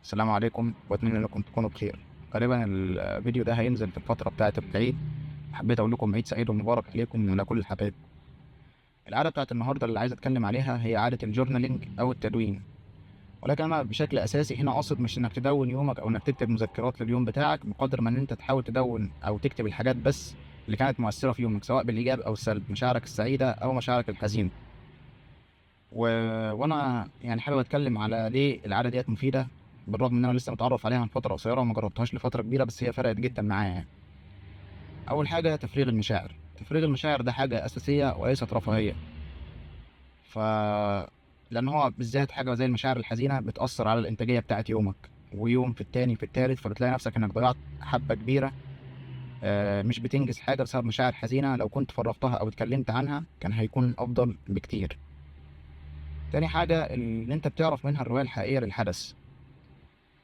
السلام عليكم واتمنى انكم تكونوا بخير. غالبا الفيديو ده هينزل في الفترة بتاعة العيد. حبيت اقول لكم عيد سعيد ومبارك عليكم وعلى كل الحبايب. العادة بتاعة النهاردة اللي عايز اتكلم عليها هي عادة الجورنالينج او التدوين، ولكن انا بشكل اساسي هنا قاصد مش انك تدون يومك او انك تكتب مذكرات لليوم بتاعك، بقدر ما ان انت تحاول تدون او تكتب الحاجات بس اللي كانت مؤثرة في يومك، سواء بالايجاب او السلب، مشاعرك السعيدة او مشاعرك الحزينة. و... وانا يعني حابب اتكلم على ليه العاده ديت مفيده، بالرغم ان انا لسه متعرف عليها من فتره قصيره وما جربتهاش لفتره كبيره، بس هي فرقت جدا معايا يعني. اول حاجه تفريغ المشاعر. تفريغ المشاعر ده حاجه اساسيه وليست رفاهيه. ف لان هو بالذات حاجه زي المشاعر الحزينه بتاثر على الانتاجيه بتاعه يومك، ويوم في التاني في التالت، فبتلاقي نفسك انك ضيعت حبه كبيره. مش بتنجز حاجه بسبب مشاعر حزينه، لو كنت فرغتها او اتكلمت عنها كان هيكون افضل بكتير. تاني حاجه اللي انت بتعرف منها الروايه الحقيقيه للحدث.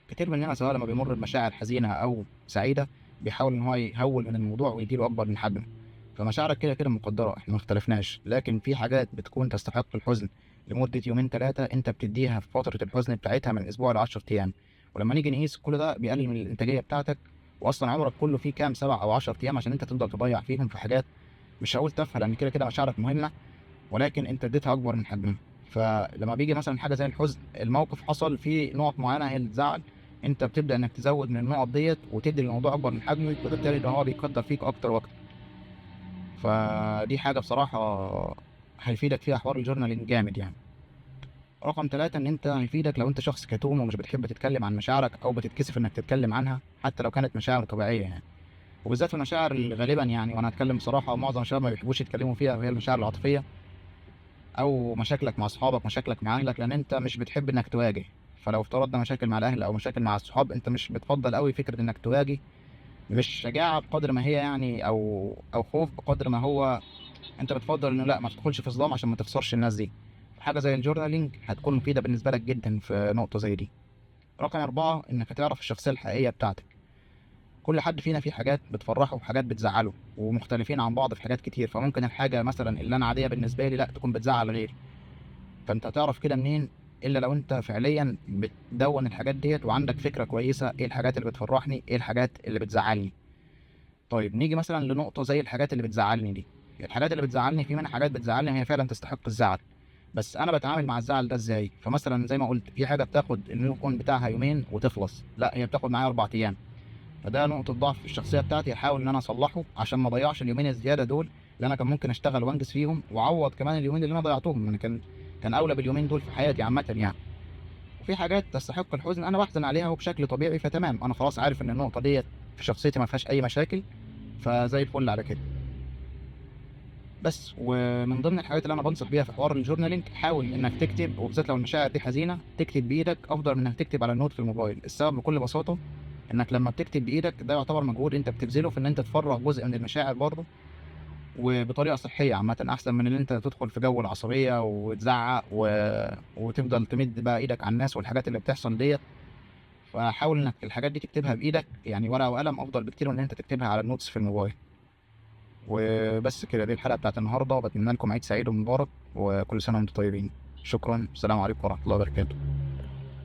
كتير مننا سواء لما بيمر بمشاعر حزينة أو سعيدة بيحاول إن هو يهول من الموضوع ويديله أكبر من حجمه. فمشاعرك كده كده مقدرة، إحنا مختلفناش، لكن في حاجات بتكون تستحق الحزن لمدة يومين تلاتة أنت بتديها في فترة الحزن بتاعتها من أسبوع لعشر أيام. ولما نيجي نقيس كل ده بيقلل من الإنتاجية بتاعتك. وأصلا عمرك كله فيه كام 7 أو 10 أيام عشان أنت تفضل تضيع فيهم في حاجات مش هقول تافهة، لأن كده كده مشاعرك مهمة، ولكن أنت اديتها أكبر من حجمها. فلما بيجي مثلا حاجه زي الحزن، الموقف حصل فيه نقط معينه هي اللي تزعل، انت بتبدا انك تزود من النقط ديت وتدي الموضوع اكبر من حجمه، وبالتالي ده هو بيقدر فيك اكتر واكتر. فدي حاجه بصراحه هيفيدك فيها حوار الجورنالينج جامد يعني. رقم ثلاثة ان انت هيفيدك لو انت شخص كتوم ومش بتحب تتكلم عن مشاعرك او بتتكسف انك تتكلم عنها حتى لو كانت مشاعر طبيعيه يعني. وبالذات المشاعر اللي غالبا يعني، وانا هتكلم بصراحه، معظم الشباب ما بيحبوش يتكلموا فيها، وهي المشاعر العاطفيه او مشاكلك مع اصحابك، مشاكلك مع اهلك، لان انت مش بتحب انك تواجه. فلو افترضنا مشاكل مع الاهل او مشاكل مع الصحاب، انت مش بتفضل قوي فكره انك تواجه. مش شجاعه بقدر ما هي يعني، او خوف بقدر ما هو انت بتفضل انه لا، ما تدخلش في صدام عشان ما تخسرش الناس دي. حاجه زي الجورنالينج هتكون مفيده بالنسبه لك جدا في نقطه زي دي. رقم أربعة إنك تعرف الشخصية الحقيقية بتاعتك. كل حد فينا فيه حاجات بتفرحه وحاجات بتزعله، ومختلفين عن بعض في حاجات كتير، فممكن الحاجة مثلا اللي أنا عادية بالنسبة لي لا تكون بتزعل غيري. فانت هتعرف كده منين الا لو انت فعليا بتدون الحاجات ديت وعندك فكره كويسه ايه الحاجات اللي بتفرحني، ايه الحاجات اللي بتزعلني. طيب نيجي مثلا لنقطه زي الحاجات اللي بتزعلني دي. الحاجات اللي بتزعلني، في منها حاجات بتزعلني هي فعلا تستحق الزعل، بس انا بتعامل مع الزعل ده ازاي؟ فمثلا زي ما قلت، في حاجه بتاخد النيو بتاعها يومين وتخلص، لا هي بتاخد معايا 4 ايام. فده نقطه ضعف في الشخصيه بتاعتي، احاول ان انا اصلحه عشان ما اضيعش اليومين الزياده دول اللي انا كان ممكن اشتغل وانجز فيهم، واعوض كمان اليومين اللي انا ضيعتهم. انا كان اولى باليومين دول في حياتي عامه يعني. وفي حاجات تستحق الحزن انا بحزن عليها وبشكل طبيعي، فتمام، انا خلاص عارف ان النقطه ديت في شخصيتي ما فيهاش اي مشاكل، فزي الفل على كده. بس ومن ضمن الحاجات اللي انا بنصح بيها في حوار الجورنالينج، حاول انك تكتب، وبالذات لو المشاعر دي حزينه تكتب بايدك افضل من انك تكتب على النوت في الموبايل. السبب بكل بساطه انك لما بتكتب بايدك ده يعتبر مجهود انت بتبذله في ان انت تفرغ جزء من المشاعر برضه، وبطريقه صحيه عامه، احسن من ان انت تدخل في جو العصبيه وتزعق وتفضل تمد بقى ايدك على الناس والحاجات اللي بتحصل ديت. فحاول انك الحاجات دي تكتبها بايدك، يعني ورقه وقلم افضل بكتير من ان انت تكتبها على النوتس في الموبايل. وبس كده، دي الحلقه بتاعت النهارده، وبتمنى لكم عيد سعيد ومبارك وكل سنه وانتم طيبين. شكرا، السلام عليكم ورحمه الله وبركاته.